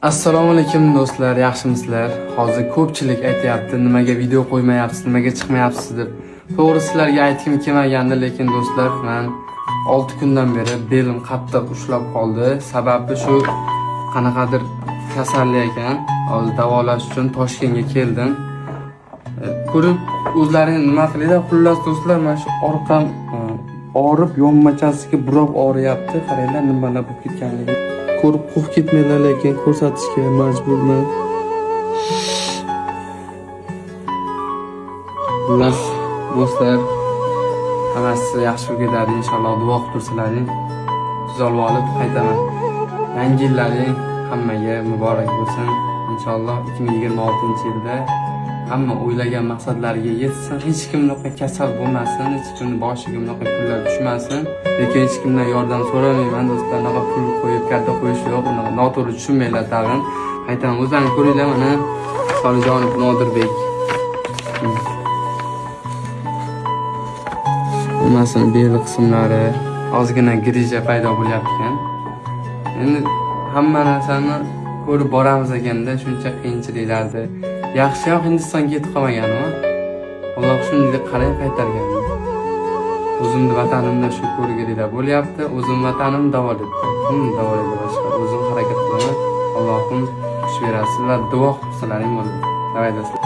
Assalomu alaykum do'stlar, yaxshimisizlar? Hozir ko'pchilik aytayapti, nimaga video qo'ymayapsiz, nimaga chiqmayapsiz deb. To'g'ri sizlarga aytgim kelmagandi, lekin do'stlar, men 6 kundan beri belim qattiq ushlab qoldi. Sababi shu qanaqadir kasallik ekan. Hozir davolash uchun Toshkentga keldim. Ko'rib, o'zlaring nima qilinglar, xullas do'stlar, mana shu orqam og'rib, yonmachasiga buroq og'riyapti. Qaranglar, nimalar bo'lib ketganligi. Ko'rib qo'rqib ketmanglar, lekin ko'rsatishga majburman. Xullas do'stlar, hammasi yaxshi ketadi inshaalloh, duo qilib tursalaring. Tuzalib olib qaytaman. Yangi yillaring hammaga muborak bo'lsin. Inshaalloh 2026-yilda hamma o'ylagan maqsadlariga yetsin. Hech kim unaqa kasal bo'lmasin, hech kimning boshiga unaqa pullar tushmasin. Lekin hech kimdan yordam so'ramayman do'stlar. Unaqa pul qo'yib, katta qo'yish yo'q. Unaqa noto'g'ri tushunmanglar tag'in. Aytaman, o'zlaringiz ko'ringlar, mana Solijonov Nodirbek. Hammasining bel qismlari ozgina grija paydo bo'lyapti ekan. Endi hamma narsani ko'rib boramiz ekanda, shuncha qiyinchiliklarni. Yaxshiroq Hindistonga ketib qolmaganman. Alloh shunday qaray qaytargan. O'zimni vatanimda shu ko'rgiliklar bo'lyapti. O'zim vatanim davolayapti. Kim davolaydi boshqa? O'zim harakat qilaman. Allohim kuch berasizlar, duo qilsalaring bo'ladi. Davay do'stlar.